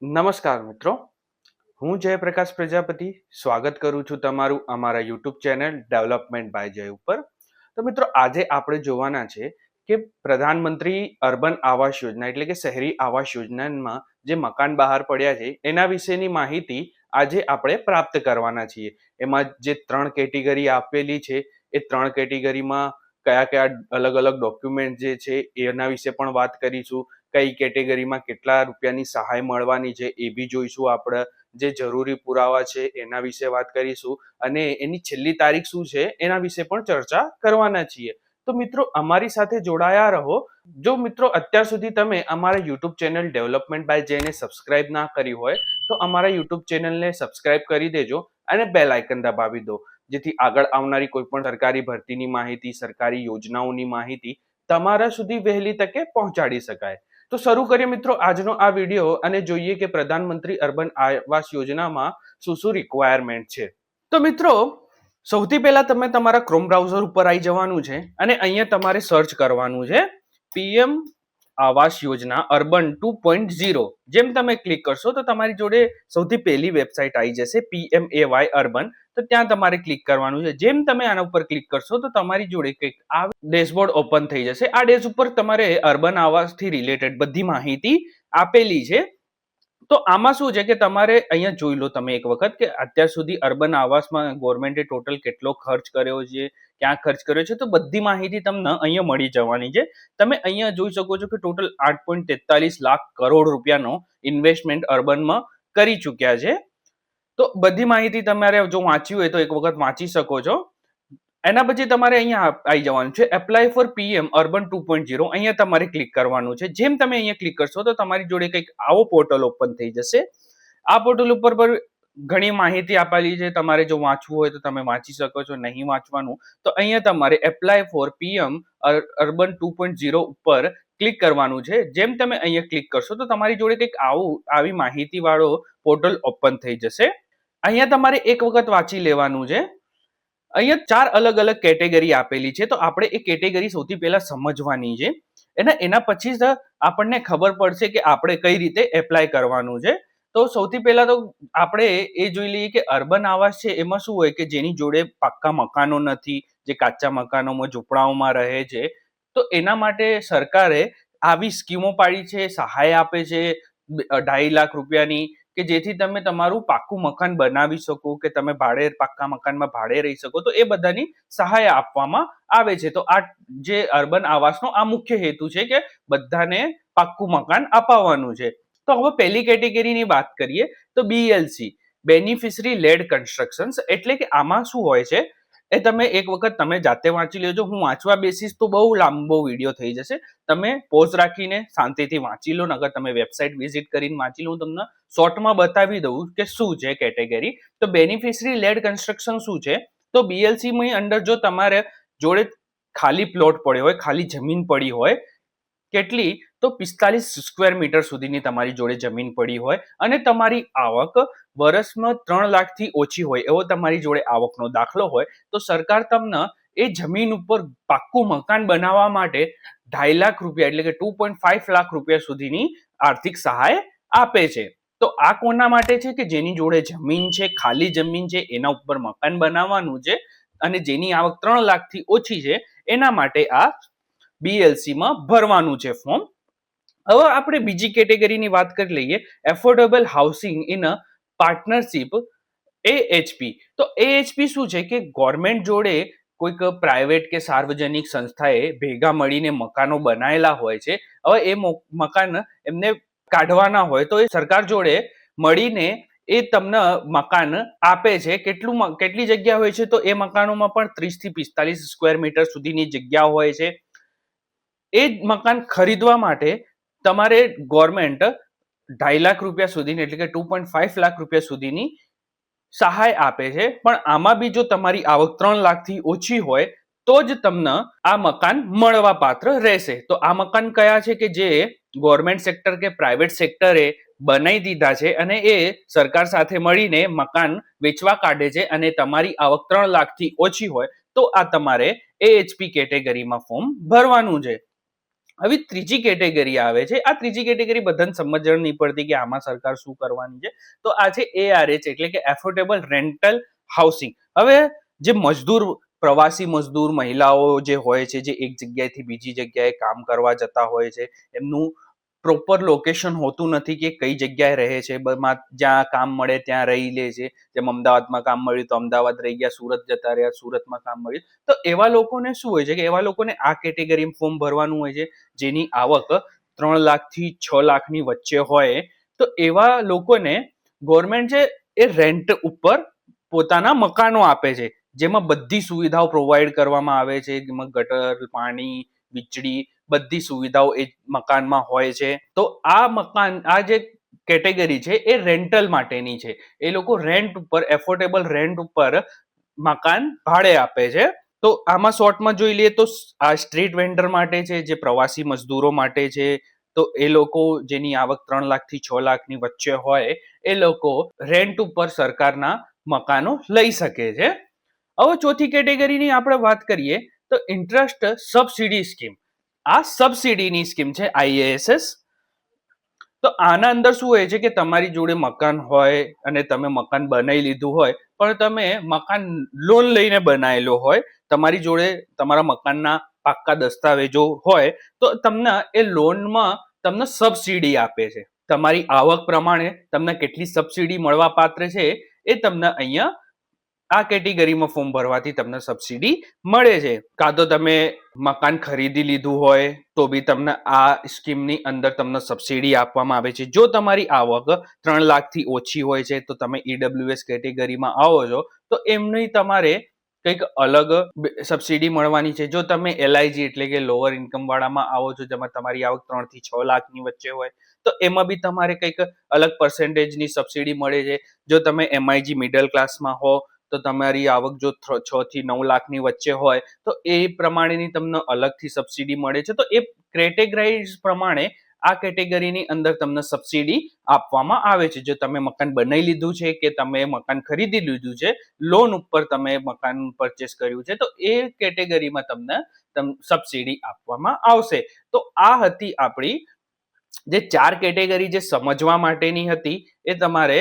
નમસ્કાર મિત્રો, હું જયપ્રકાશ પ્રજાપતિ સ્વાગત કરું છું તમારું અમારા યુટ્યુબ ચેનલ ડેવલપમેન્ટ બાય જય ઉપર. તો મિત્રો, આજે આપણે જોવાના છે કે પ્રધાનમંત્રી અર્બન આવાસ યોજના એટલે કે શહેરી આવાસ યોજનામાં જે મકાન બહાર પડ્યા છે એના વિશેની માહિતી આજે આપણે પ્રાપ્ત કરવાના છીએ. એમાં જે 3 કેટેગરી આપેલી છે એ 3 કેટેગરીમાં કયા કયા અલગ અલગ ડોક્યુમેન્ટ જે છે એના વિશે પણ વાત કરીશું. કઈ કેટેગરીમાં કેટલા રૂપિયાની સહાય મળવાની છે એ બી જોઈશું. આપણે જે જરૂરી પુરાવા છે એના વિશે વાત કરીશું અને એની છેલ્લી તારીખ શું છે એના વિશે પણ ચર્ચા કરવાના છીએ. તો મિત્રો, અમારી સાથે જોડાયા રહો. જો મિત્રો અત્યાર સુધી તમે અમારા યુટ્યુબ ચેનલ ડેવલપમેન્ટ બાય જયને સબસ્ક્રાઇબ ના કરી હોય તો અમારા યુટ્યુબ ચેનલને સબસ્ક્રાઇબ કરી દેજો અને બેલ આઇકન દબાવી દો, જેથી આગળ આવનારી કોઈ પણ સરકારી ભરતીની માહિતી, સરકારી યોજનાઓની માહિતી તમારા સુધી વહેલી તકે પહોંચાડી શકાય. તો શરૂ કરીએ મિત્રો આજનો આ વિડીયો અને જોઈએ કે પ્રધાનમંત્રી અર્બન આવાસ યોજનામાં શું શું રિક્વાયરમેન્ટ છે. તો મિત્રો, સૌથી પહેલા તમે તમારા ક્રોમ બ્રાઉઝર ઉપર આવી જવાનું છે અને અહીંયા તમારે સર્ચ કરવાનું છે પીએમ આવાસ યોજના અર્બન 2.0. જેમ તમે ક્લિક કરશો તો તમારી જોડે સૌથી પહેલી વેબસાઇટ આવી જશે PMAY અર્બન. તો ત્યાં તમારે ક્લિક કરવાનું છે. જેમ તમે આના ઉપર ક્લિક કરશો તો તમારી જોડે કંઈક આ ડેશબોર્ડ ઓપન થઈ જશે. આ ડેશ ઉપર તમારે અર્બન આવાસથી રિલેટેડ બધી માહિતી આપેલી છે. તો આમાં શું છે કે તમારે અહીંયા જોઈ લો તમે એક વખત કે અત્યાર સુધી અર્બન આવાસમાં ગવર્મેન્ટે ટોટલ કેટલો ખર્ચ કર્યો છે, ક્યાં ખર્ચ કર્યો છે, તો બધી માહિતી તમને અહીંયા મળી જવાની છે. તમે અહીંયા જોઈ શકો છો કે ટોટલ 8.43 લાખ કરોડ રૂપિયાનો ઇન્વેસ્ટમેન્ટ અર્બનમાં કરી ચૂક્યા છે. તો બધી માહિતી તમારે જો વાંચવી હોય તો એક વખત વાંચી શકો છો. એના પછી તમારે અહીંયા આવી જવાનું છે એપ્લાય ફોર પીએમ અર્બન 2.0. અહીંયા તમારે ક્લિક કરવાનું છે. જેમ તમે અહીંયા ક્લિક કરશો તો તમારી જોડે કંઈક આવો પોર્ટલ ઓપન થઈ જશે. આ પોર્ટલ ઉપર ઘણી માહિતી આપેલી છે. તમારે જો વાંચવું હોય તો તમે વાંચી શકો છો, નહીં વાંચવાનું તો અહીંયા તમારે એપ્લાય ફોર પીએમ અર્બન 2.0 ઉપર ક્લિક કરવાનું છે. જેમ તમે અહીંયા ક્લિક કરશો તો તમારી જોડે કંઈક આવી માહિતી વાળો પોર્ટલ ઓપન થઈ જશે. અહીંયા તમારે એક વખત વાંચી લેવાનું છે. અહીંયા 4 અલગ અલગ કેટેગરી આપેલી છે. તો આપણે એ કેટેગરી સૌથી પહેલા સમજવાની છે. એના પછી જ આપણને ખબર પડશે કે આપણે કઈ રીતે એપ્લાય કરવાનું છે. તો સૌથી પહેલા તો આપણે એ જોઈ લઈએ કે અર્બન આવાસ છે એમાં શું હોય કે જેની જોડે પાક્કા મકાનો નથી, જે કાચા મકાનોમાં ઝૂંપડાઓમાં રહે છે, તો એના માટે સરકારે આવી સ્કીમો પાડી છે, સહાય આપે છે 2.5 લાખ રૂપિયાની, કે જેથી તમે તમારું પાક્કું મકાન બનાવી શકો, કે તમે પાક્કા મકાનમાં ભાડે રહી શકો. તો એ બધાની સહાય આપવામાં આવે છે. તો આ જે અર્બન આવાસનો આ મુખ્ય હેતુ છે કે બધાને પાક્કું મકાન અપાવવાનું છે. તો હવે પહેલી કેટેગરીની વાત કરીએ તો BLC, બેનિફિશરી લેડ કન્સ્ટ્રક્શન્સ. એટલે કે આમાં શું હોય છે એ તમે એક વખત તમે જાતે વાંચી લેજો. હું વાંચવા બેસીશ તો બહુ લાંબો વિડીયો થઈ જશે. તમે પોઝ રાખીને શાંતિથી વાંચી લો, નકર તમે વેબસાઇટ વિઝિટ કરીને વાંચી લો. હું તમને શોર્ટમાં બતાવી દઉં કે શું છે કેટેગરી. તો બેનિફિશરી લેડ કન્સ્ટ્રક્શન શું છે? તો BLC ની અંદર જો તમારે જોડે ખાલી પ્લોટ પડ્યો હોય, ખાલી જમીન પડી હોય, કેટલી તો 45 સ્ક્વેર મીટર સુધીની તમારી જોડે જમીન પડી હોય અને તમારી આવક વર્ષમાં 3 લાખથી ઓછી હોય એવો તમારી જોડે આવકનો દાખલો હોય, તો સરકાર તમને એ જમીન ઉપર પાક્કું મકાન બનાવવા માટે 2.5 લાખ રૂપિયા એટલે કે 2.5 લાખ રૂપિયા સુધીની આર્થિક સહાય આપે છે. તો આ કોના માટે છે? કે જેની જોડે જમીન છે, ખાલી જમીન છે, એના ઉપર મકાન બનાવવાનું છે અને જેની આવક 3 લાખથી ઓછી છે એના માટે આ BLC માં ભરવાનું છે ફોર્મ. હવે આપણે બીજી કેટેગરીની વાત કરી લઈએ, affordable housing in a partnership, AHP. તો AHP શું છે કે ગવર્મેન્ટ જોડે કોઈક પ્રાઇવેટ કે સાર્વજનિક સંસ્થાએ ભેગા મળીને મકાનો બનાવેલા હોય છે. હવે એ મકાન એમને કાઢવાના હોય તો એ સરકાર જોડે મળીને એ તમને મકાન આપે છે. કેટલી જગ્યા હોય છે? તો એ મકાનોમાં પણ 30 થી 45 સ્ક્વેર મીટર સુધીની જગ્યા હોય છે. એ મકાન ખરીદવા માટે તમારે ગવર્મેન્ટ 2.5 લાખ રૂપિયા સુધીની એટલે કે 2.5 લાખ રૂપિયા સુધીની સહાય આપે છે. પણ આમાં બી જો તમારી આવક 3 લાખથી ઓછી હોય તો જ તમને આ મકાન મળવા પાત્ર રહેશે. તો આ મકાન કયા છે કે જે ગવર્મેન્ટ સેક્ટર કે પ્રાઇવેટ સેક્ટરે બનાવી દીધા છે અને એ સરકાર સાથે મળીને મકાન વેચવા કાઢે છે અને તમારી આવક 3 લાખથી ઓછી હોય તો આ તમારે AHP કેટેગરીમાં ફોર્મ ભરવાનું છે. હવે ત્રીજી કેટેગરી આવે છે. આ ત્રીજી કેટેગરી બધાને સમજણ નહીં પડતી કે આમાં સરકાર શું કરવાની છે. તો આ છે ARH એટલે કે એફોર્ડેબલ રેન્ટલ હાઉસિંગ. હવે જે મજદૂર પ્રવાસી મજદૂર મહિલાઓ જે હોય છે, જે એક જગ્યાએથી બીજી જગ્યાએ કામ કરવા જતા હોય છે, એમનું પ્રોપર લોકેશન હોતું નથી કે કઈ જગ્યાએ રહે છે, જ્યાં કામ મળે ત્યાં રહી લે છે. જેમ અમદાવાદમાં કામ મળ્યું તો અમદાવાદ રહી ગયા, સુરત જતા રહ્યા, સુરતમાં કામ મળ્યું. તો એવા લોકોને શું હોય છે કે એવા લોકોને આ કેટેગરી ફોર્મ ભરવાનું હોય છે, જેની આવક 3 લાખથી 6 લાખની વચ્ચે હોય. તો એવા લોકોને ગવર્મેન્ટ છે એ રેન્ટ ઉપર પોતાના મકાનો આપે છે, જેમાં બધી સુવિધાઓ પ્રોવાઈડ કરવામાં આવે છે, જેમાં ગટર, પાણી, વીજળી બધી સુવિધાઓ એ મકાનમાં હોય છે. તો આ જે કેટેગરી છે એ રેન્ટલ માટેની છે. એ લોકો રેન્ટ ઉપર, એફોર્ડેબલ રેન્ટ ઉપર મકાન ભાડે આપે છે. તો આમાં શોર્ટમાં જોઈ લઈએ તો આ સ્ટ્રીટ વેન્ડર માટે છે, જે પ્રવાસી મજદૂરો માટે છે. તો એ લોકો જેની આવક 3 લાખથી 6 લાખની વચ્ચે હોય એ લોકો રેન્ટ ઉપર સરકારના મકાનો લઈ શકે છે. હવે ચોથી કેટેગરીની આપણે વાત કરીએ તો ઇન્ટરેસ્ટ સબસિડી સ્કીમ. આ સબસિડીની સ્કીમ છે IASS. તો આના અંદર શું હોય છે કે તમારી જોડે મકાન હોય અને તમે મકાન બનાવી લીધું હોય, પણ તમે મકાન લોન લઈને બનાવેલો હોય, તમારી જોડે તમારા મકાનના પાક્કા દસ્તાવેજો હોય, તો તમને એ લોનમાં તમને સબસિડી આપે છે. તમારી આવક પ્રમાણે તમને કેટલી સબસિડી મળવા પાત્ર છે એ તમને અહીંયા આ કેટેગરીમાં ફોર્મ ભરવાથી તમને સબસિડી મળે છે. કાં તો તમે મકાન ખરીદી લીધું હોય તો બી તમને આ સ્કીમની અંદર તમને સબસિડી આપવામાં આવે છે. જો તમારી આવક 3 લાખથી ઓછી હોય છે તો તમે EWS કેટેગરીમાં આવો છો તો એમની તમારે કંઈક અલગ સબસિડી મળવાની છે. જો તમે LIG એટલે કે લોઅર ઇન્કમ વાળામાં આવો છો, જેમાં તમારી આવક 3 થી 6 લાખની વચ્ચે હોય, તો એમાં બી તમારે કંઈક અલગ પર્સન્ટેજની સબસિડી મળે છે. જો તમે MIG મિડલ ક્લાસમાં હો તો તમારી આવક જો 6 થી 9 લાખની વચ્ચે હોય તો એ પ્રમાણેની તમને અલગથી સબસિડી મળે છે. તો એ કેટેગરાઇઝ પ્રમાણે આ કેટેગરીની અંદર તમને સબસિડી આપવામાં આવે છે. જો તમે મકાન બનાવી લીધું છે કે તમે મકાન ખરીદી લીધું છે, લોન ઉપર તમે મકાન પરચેસ કર્યું છે, તો એ કેટેગરીમાં તમને સબસિડી આપવામાં આવશે. તો આ હતી આપણી જે 4 કેટેગરી જે સમજવા માટેની હતી. એ તમારે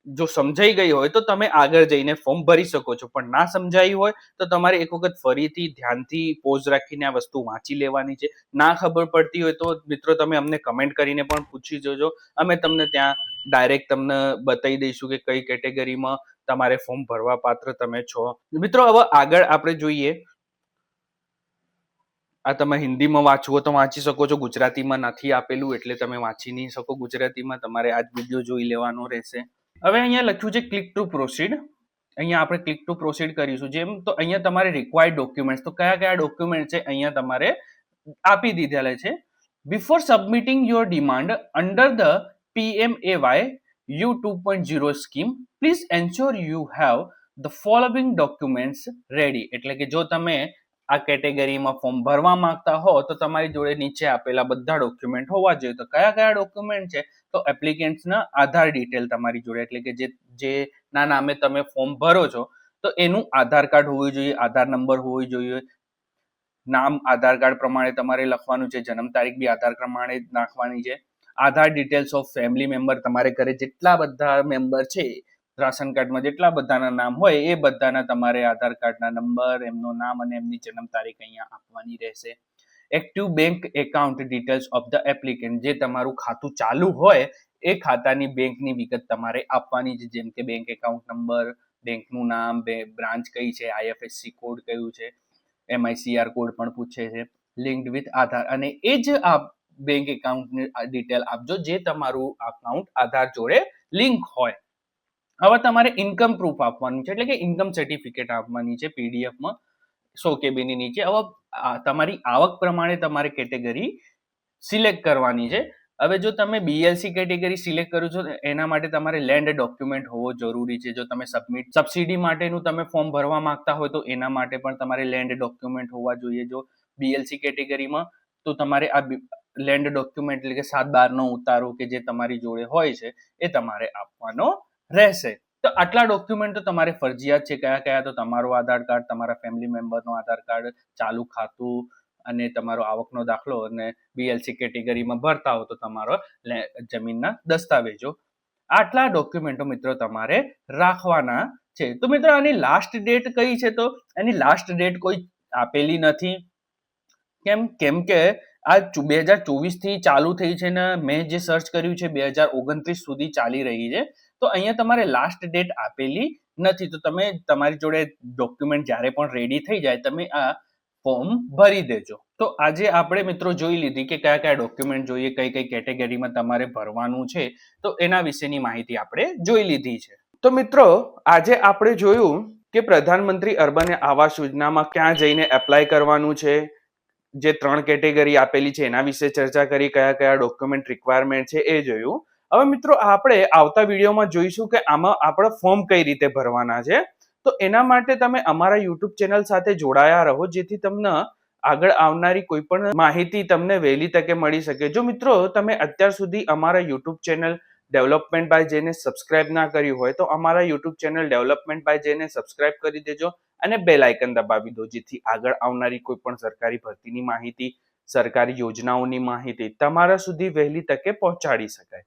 જો સમજાઈ ગઈ હોય તો તમે આગળ જઈને ફોર્મ ભરી શકો છો, પણ ના સમજાઈ હોય તો તમારે એક વખત ફરીથી ધ્યાનથી પોઝ રાખીને આ વસ્તુ વાંચી લેવાની છે. ના ખબર પડતી હોય તો મિત્રો તમે અમને કમેન્ટ કરીને પણ પૂછી જોજો. અમે તમને ત્યાં ડાયરેક્ટ તમને બતાવી દઈશું કે કઈ કેટેગરીમાં તમારે ફોર્મ ભરવા પાત્ર તમે છો. મિત્રો હવે આગળ આપણે જોઈએ. આ તમે હિન્દીમાં વાંચવો તો વાંચી શકો છો, ગુજરાતીમાં નથી આપેલું એટલે તમે વાંચી નહીં શકો ગુજરાતીમાં, તમારે આ જ વિડીયો જોઈ લેવાનો રહેશે. હવે અહીંયા લખ્યું છે ક્લિક ટુ પ્રોસીડ. અહીંયા આપણે ક્લિક ટુ પ્રોસીડ કરીશું. જેમ તો અહીંયા તમારે રિક્વાયર્ડ ડોક્યુમેન્ટ્સ, તો કયા કયા ડોક્યુમેન્ટ છે અહીંયા તમારે આપી દીધેલા છે. Before સબમિટિંગ your demand under the PMAY U 2.0 scheme, please ensure you have the following documents ready. એટલે કે જો તમે આ કેટેગરીમાં ફોર્મ ભરવા માંગતા હો તો તમારી જોડે નીચે આપેલા બધા ડોક્યુમેન્ટ હોવા જોઈએ. તો કયા કયા ડોક્યુમેન્ટ છે? તો એપ્લિકેન્ટ્સના આધાર ડિટેલ તમારી જોડે, એટલે કે જે ના નામે તમે ફોર્મ ભરો છો તો એનું આધાર કાર્ડ હોવું જોઈએ, આધાર નંબર હોવો જોઈએ, નામ આધાર કાર્ડ પ્રમાણે તમારે લખવાનું છે, જન્મ તારીખ બી આધાર પ્રમાણે જ નાખવાની છે. આધાર ડિટેલ્સ ઓફ ફેમિલી મેમ્બર, તમારે ઘરે જેટલા બધા મેમ્બર છે, રાશન કાર્ડમાં જેટલા બધાના નામ હોય એ બધાના તમારે આધાર કાર્ડના નંબર, એમનું નામ અને એમની જન્મ તારીખ અહીંયા આપવાની રહેશે. Active bank account details of the applicant, જે તમારું ખાતું ચાલુ હોય એ ખાતાની બેંકની વિગત તમારે આપવાની છે, જેમ કે બેંક એકાઉન્ટ નંબર, બેંકનું નામ, બ્રાન્ચ કઈ છે, IFSC કોડ કયું છે, MICR કોડ પણ પૂછે છે, લિંક્ડ વિથ આધાર. અને એ જ આ બેંક એકાઉન્ટની ડિટેલ આપજો જે તમારું અકાઉન્ટ આધાર જોડે લિંક હોય. હવે તમારે ઇન્કમ પ્રૂફ આપવાનું છે, એટલે કે ઇન્કમ સર્ટિફિકેટ આપવાની છે PDFમાં 100 KB ની નીચે. હવે તમારી આવક પ્રમાણે તમારે કેટેગરી સિલેક્ટ કરવાની છે. હવે જો તમે BLC કેટેગરી સિલેક્ટ કરો છો એના માટે તમારે લેન્ડ ડોક્યુમેન્ટ હોવો જરૂરી છે. જો તમે સબસિડી માટેનું તમે ફોર્મ ભરવા માંગતા હોય તો એના માટે પણ તમારે લેન્ડ ડોક્યુમેન્ટ હોવા જોઈએ. જો BLC કેટેગરીમાં તો તમારે આ લેન્ડ ડોક્યુમેન્ટ એટલે કે 7/12 નો ઉતારો કે જે તમારી જોડે હોય છે એ તમારે આપવાનો રહેશે. તો આટલા ડોક્યુમેન્ટ તો તમારે ફરજિયાત છે. કયા કયા? તો તમારો આધાર કાર્ડ, તમારા ફેમિલી મેમ્બરનો આધાર કાર્ડ, ચાલુ ખાતું, અને તમારો આવકનો દાખલો અને BLC કેટેગરીમાં ભરતા હો તો તમારો જમીનના દસ્તાવેજો, આટલા ડોક્યુમેન્ટો મિત્રો તમારે રાખવાના છે. તો મિત્રો આની લાસ્ટ ડેટ કઈ છે? તો એની લાસ્ટ ડેટ કોઈ આપેલી નથી. કેમ કે આ 2024 થી ચાલુ થઈ છે ને મેં જે સર્ચ કર્યું છે 2029 સુધી ચાલી રહી છે. તો અહીંયા તમારે લાસ્ટ ડેટ આપેલી નથી. તો તમે તમારી જોડે ડોક્યુમેન્ટ જ્યારે પણ રેડી થઈ જાય તમે આ ફોર્મ ભરી દેજો. તો આજે આપણે મિત્રો જોઈ લીધી કે કયા કયા ડોક્યુમેન્ટ જોઈએ, કઈ કઈ કેટેગરીમાં તમારે ભરવાનું છે. તો એના વિશેની માહિતી આપણે જોઈ લીધી છે. તો મિત્રો આજે આપણે જોયું કે પ્રધાનમંત્રી અર્બન આવાસ યોજનામાં ક્યાં જઈને એપ્લાય કરવાનું છે, જે 3 કેટેગરી આપેલી છે એના વિશે ચર્ચા કરી, કયા કયા ડોક્યુમેન્ટ રિક્વાયરમેન્ટ છે એ જોયું. હવે મિત્રો આપણે આવતા વિડીયોમાં જોઈશું કે આમાં આપણે ફોર્મ કઈ રીતે ભરવાના છે. તો એના માટે તમે અમારા યુટ્યુબ ચેનલ સાથે જોડાયા રહો, જેથી તમને આગળ આવનારી કોઈ પણ માહિતી તમને વહેલી તકે મળી શકે. જો મિત્રો તમે અત્યાર સુધી અમારા યુટ્યુબ ચેનલ ડેવલપમેન્ટ બાય જેને સબસ્ક્રાઇબ ના કર્યું હોય તો અમારા યુટ્યુબ ચેનલ ડેવલપમેન્ટ બાય જેને સબસ્ક્રાઇબ કરી દેજો અને બેલ આઇકન દબાવી દો, જેથી આગળ આવનારી કોઈ પણ સરકારી ભરતીની માહિતી, સરકારી યોજનાઓની માહિતી તમારા સુધી વહેલી તકે પહોંચાડી શકાય.